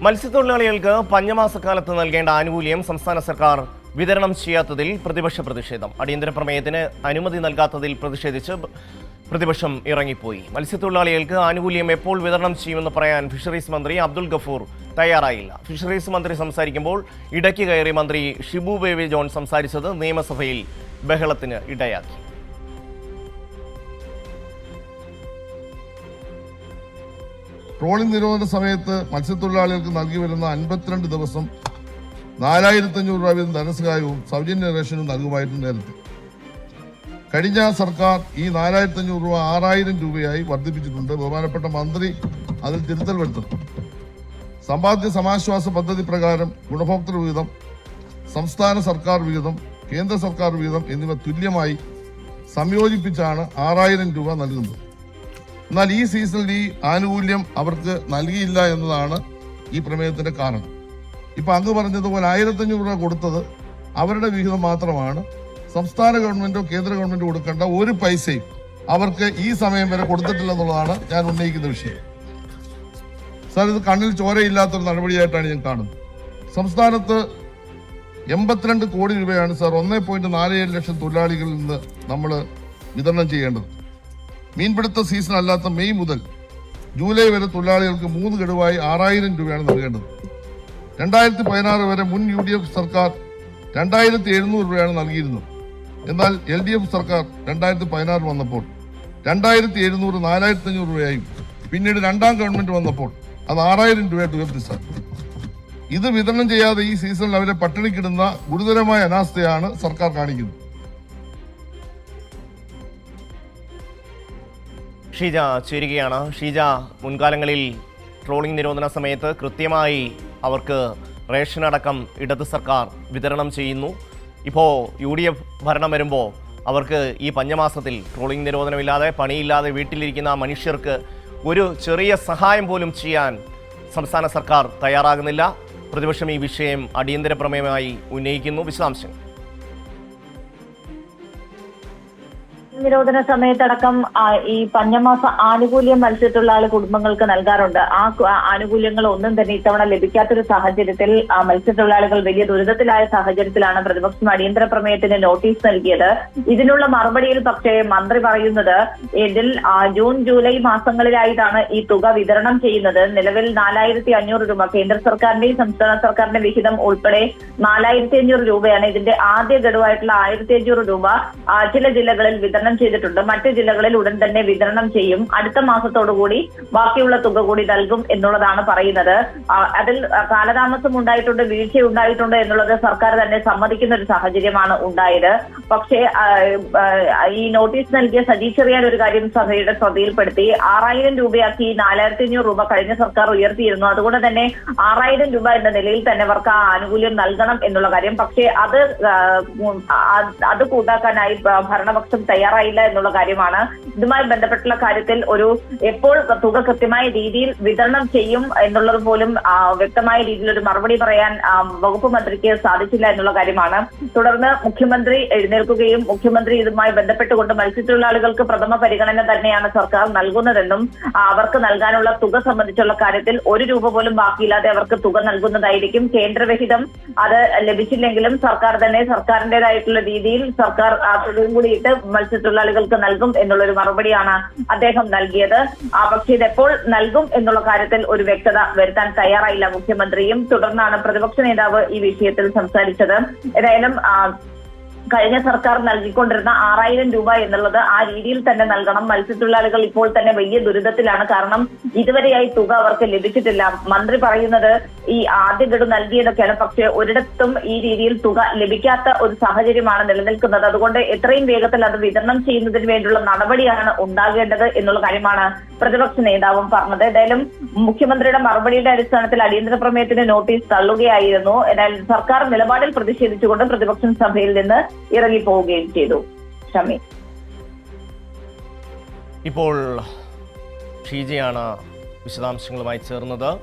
മത്സ്യത്തൊഴിലാളികൾക്ക് പഞ്ഞമാസക്കാലത്ത് നൽകേണ്ട ആനുകൂല്യം സംസ്ഥാന സർക്കാർ വിതരണം ചെയ്യാത്തതിൽ പ്രതിപക്ഷ പ്രതിഷേധം. അടിയന്തര പ്രമേയത്തിന് അനുമതി നൽകാത്തതിൽ പ്രതിഷേധിച്ച് പ്രതിപക്ഷം ഇറങ്ങിപ്പോയി. മത്സ്യത്തൊഴിലാളികൾക്ക് ആനുകൂല്യം എപ്പോൾ വിതരണം ചെയ്യുമെന്ന് പറയാൻ ഫിഷറീസ് മന്ത്രി അബ്ദുൽ ഗഫൂർ തയ്യാറായില്ല. ഫിഷറീസ് മന്ത്രി സംസാരിക്കുമ്പോൾ ഇടയ്ക്ക് കയറി മന്ത്രി ഷിബു ബേബി ജോൺ സംസാരിച്ചത് നിയമസഭയിൽ ബഹളത്തിന് ഇടയാക്കി. ട്രോളിംഗ് നിരോധന സമയത്ത് മത്സ്യത്തൊഴിലാളികൾക്ക് നൽകി വരുന്ന 52 ദിവസം 4500 രൂപ വീതം ധനസഹായവും സൗജന്യ റേഷനും നൽകുമായിരുന്നു നേരത്തെ. കഴിഞ്ഞ സർക്കാർ ഈ 4500 രൂപ 6000 രൂപയായി വർദ്ധിപ്പിച്ചിട്ടുണ്ട്. ബഹുമാനപ്പെട്ട മന്ത്രി അതിൽ തിരുത്തൽ വരുത്തുന്നു. സമ്പാദ്യ സമാശ്വാസ പദ്ധതി പ്രകാരം ഗുണഭോക്തൃ വിഹിതം, സംസ്ഥാന സർക്കാർ വിഹിതം, കേന്ദ്ര സർക്കാർ വിഹിതം എന്നിവ തുല്യമായി സംയോജിപ്പിച്ചാണ് 6000 രൂപ നൽകുന്നത്. എന്നാൽ ഈ സീസണിൽ ഈ ആനുകൂല്യം അവർക്ക് നൽകിയില്ല എന്നതാണ് ഈ പ്രമേയത്തിന്റെ കാരണം. ഇപ്പൊ അങ്ങ് പറഞ്ഞതുപോലെ 1500 രൂപ കൊടുത്തത് അവരുടെ വിഹിതം മാത്രമാണ്. സംസ്ഥാന ഗവൺമെന്റോ കേന്ദ്ര ഗവൺമെന്റോ കൊടുക്കേണ്ട ഒരു പൈസയും അവർക്ക് ഈ സമയം വരെ കൊടുത്തിട്ടില്ലെന്നുള്ളതാണ് ഞാൻ ഉന്നയിക്കുന്ന വിഷയം. സാർ, ഇത് കണ്ണിൽ ചോരയില്ലാത്തൊരു നടപടിയായിട്ടാണ് ഞാൻ കാണുന്നത്. സംസ്ഥാനത്ത് 82 കോടി രൂപയാണ് സാർ 1.47 ലക്ഷം തൊഴിലാളികളിൽ നിന്ന് നമ്മൾ വിതരണം ചെയ്യേണ്ടത്. മീൻപിടുത്ത സീസൺ അല്ലാത്ത മെയ് മുതൽ ജൂലൈ വരെ തൊഴിലാളികൾക്ക് 3 ഗഡുവായി 6000 രൂപയാണ് നൽകേണ്ടത്. 2016 വരെ മുൻ UDF സർക്കാർ 2700 രൂപയാണ് നൽകിയിരുന്നത്. എന്നാൽ LDF സർക്കാർ 2016 വന്നപ്പോൾ 2700 4500 രൂപയായും പിന്നീട് രണ്ടാം ഗവൺമെന്റ് വന്നപ്പോൾ അത് 6000 രൂപയായിട്ട് ഉയർത്തി സാർ. ഇത് വിതരണം ചെയ്യാതെ ഈ സീസണിൽ അവരെ പട്ടിണിക്കിടുന്ന ഗുരുതരമായ അനാസ്ഥയാണ് സർക്കാർ കാണിക്കുന്നത്. ഷീജ ചേരുകയാണ്. ഷീജ, മുൻകാലങ്ങളിൽ ട്രോളിംഗ് നിരോധന സമയത്ത് കൃത്യമായി അവർക്ക് റേഷനടക്കം ഇടത് സർക്കാർ വിതരണം ചെയ്യുന്നു. ഇപ്പോൾ UDF ഭരണം വരുമ്പോൾ അവർക്ക് ഈ പഞ്ഞമാസത്തിൽ ട്രോളിംഗ് നിരോധനമില്ലാതെ പണിയില്ലാതെ വീട്ടിലിരിക്കുന്ന മനുഷ്യർക്ക് ഒരു ചെറിയ സഹായം പോലും ചെയ്യാൻ സംസ്ഥാന സർക്കാർ തയ്യാറാകുന്നില്ല. പ്രതിപക്ഷം ഈ വിഷയം അടിയന്തര പ്രമേയമായി ഉന്നയിക്കുന്നു. വിശദാംശങ്ങൾ. നിരോധന സമയത്തടക്കം ഈ പഞ്ഞമാസ ആനുകൂല്യം മത്സ്യത്തൊഴിലാളി കുടുംബങ്ങൾക്ക് നൽകാറുണ്ട്. ആ ആനുകൂല്യങ്ങൾ ഒന്നും തന്നെ ഇത്തവണ ലഭിക്കാത്തൊരു സാഹചര്യത്തിൽ മത്സ്യത്തൊഴിലാളികൾ വലിയ ദുരിതത്തിലായ സാഹചര്യത്തിലാണ് പ്രതിപക്ഷം അടിയന്തര പ്രമേയത്തിന് നോട്ടീസ് നൽകിയത്. ഇതിനുള്ള മറുപടിയിൽ പക്ഷേ മന്ത്രി പറയുന്നത് ഇതിൽ ജൂൺ ജൂലൈ മാസങ്ങളിലായിട്ടാണ് ഈ തുക വിതരണം ചെയ്യുന്നത്. നിലവിൽ 4500 രൂപ കേന്ദ്ര സർക്കാരിന്റെയും സംസ്ഥാന സർക്കാരിന്റെ വിഹിതം ഉൾപ്പെടെ 4500 രൂപയാണ്. ഇതിന്റെ ആദ്യ ഗഡുവായിട്ടുള്ള 1500 രൂപ ചില ജില്ലകളിൽ വിതരണം ചെയ്തിട്ടുണ്ട്. മറ്റ് ജില്ലകളിൽ ഉടൻ തന്നെ വിതരണം ചെയ്യും. അടുത്ത മാസത്തോടുകൂടി ബാക്കിയുള്ള തുക കൂടി നൽകും എന്നുള്ളതാണ് പറയുന്നത്. അതിൽ കാലതാമസം ഉണ്ടായിട്ടുണ്ട്, വീഴ്ച ഉണ്ടായിട്ടുണ്ട് എന്നുള്ളത് സർക്കാർ തന്നെ സമ്മതിക്കുന്ന ഒരു സാഹചര്യമാണ് ഉണ്ടായത്. പക്ഷേ ഈ നോട്ടീസ് നൽകിയ സജി ചെറിയാൻ ഒരു കാര്യം സഭയുടെ ശ്രദ്ധയിൽപ്പെടുത്തി. 6000 രൂപയാക്കി 4500 രൂപ കഴിഞ്ഞ സർക്കാർ ഉയർത്തിയിരുന്നു. അതുകൊണ്ട് തന്നെ 6000 രൂപ എന്ന നിലയിൽ തന്നെ അവർക്ക് ആ ആനുകൂല്യം നൽകണം എന്നുള്ള കാര്യം. പക്ഷേ അത് കൂട്ടാക്കാനായി ഭരണപക്ഷം തയ്യാറായില്ല എന്നുള്ള കാര്യമാണ്. ഇതുമായി ബന്ധപ്പെട്ടുള്ള കാര്യത്തിൽ എപ്പോൾ തുക കൃത്യമായ രീതിയിൽ വിതരണം ചെയ്യും എന്നുള്ളത് പോലും വ്യക്തമായ രീതിയിൽ ഒരു മറുപടി പറയാൻ വകുപ്പ് മന്ത്രിക്ക് സാധിച്ചില്ല എന്നുള്ള കാര്യമാണ്. തുടർന്ന് മുഖ്യമന്ത്രി എഴുന്നേൽക്കുകയും മുഖ്യമന്ത്രി ഇതുമായി ബന്ധപ്പെട്ടുകൊണ്ട് മത്സ്യത്തൊഴിലാളികൾക്ക് പ്രഥമ പരിഗണന തന്നെയാണ് സർക്കാർ നൽകുന്നതെന്നും അവർക്ക് നൽകാനുള്ള തുക സംബന്ധിച്ചുള്ള കാര്യത്തിൽ 1 രൂപ പോലും ബാക്കിയില്ലാതെ അവർക്ക് തുക നൽകുന്നതായിരിക്കും. കേന്ദ്രവിഹിതം അത് ലഭിച്ചില്ലെങ്കിലും സർക്കാർ തന്നെ സർക്കാരിന്റേതായിട്ടുള്ള രീതിയിൽ സർക്കാർ തുകയും കൂടിയിട്ട് മത്സ്യത്തൊഴിലാളികൾക്ക് നൽകും എന്നുള്ളൊരു മറുപടിയാണ് അദ്ദേഹം നൽകിയത്. പക്ഷേ ഇതെപ്പോൾ നൽകും എന്നുള്ള കാര്യത്തിൽ ഒരു വ്യക്തത വരുത്താൻ തയ്യാറായില്ല മുഖ്യമന്ത്രിയും. തുടർന്നാണ് പ്രതിപക്ഷ നേതാവ് ഈ വിഷയത്തിൽ സംസാരിച്ചത്. ഏതായാലും കഴിഞ്ഞ സർക്കാർ നൽകിക്കൊണ്ടിരുന്ന 6000 രൂപ എന്നുള്ളത് ആ രീതിയിൽ തന്നെ നൽകണം. മത്സ്യത്തൊഴിലാളികൾ ഇപ്പോൾ തന്നെ വലിയ ദുരിതത്തിലാണ്. കാരണം ഇതുവരെയായി തുക അവർക്ക് ലഭിച്ചിട്ടില്ല. മന്ത്രി പറയുന്നത് ഈ ആദ്യ ഗഡു നൽകിയതൊക്കെയാണ്. പക്ഷേ ഒരിടത്തും ഈ രീതിയിൽ തുക ലഭിക്കാത്ത ഒരു സാഹചര്യമാണ് നിലനിൽക്കുന്നത്. അതുകൊണ്ട് എത്രയും വേഗത്തിൽ അത് വിതരണം ചെയ്യുന്നതിന് വേണ്ടിയുള്ള നടപടിയാണ് ഉണ്ടാകേണ്ടത് എന്നുള്ള കാര്യമാണ് പ്രതിപക്ഷ നേതാവും പറഞ്ഞത്. ഏതായാലും മുഖ്യമന്ത്രിയുടെ മറുപടിയുടെ അടിസ്ഥാനത്തിൽ അടിയന്തര പ്രമേയത്തിന് നോട്ടീസ് തള്ളുകയായിരുന്നു. എന്നാൽ സർക്കാർ നിലപാടിൽ പ്രതിഷേധിച്ചുകൊണ്ട് പ്രതിപക്ഷം സഭയിൽ നിന്ന് ഇറങ്ങിപ്പോവുകയും ചെയ്തു. ഷമി, ഇപ്പോൾ ഷീജയാണ് വിശദാംശങ്ങളുമായി ചേർന്നത്.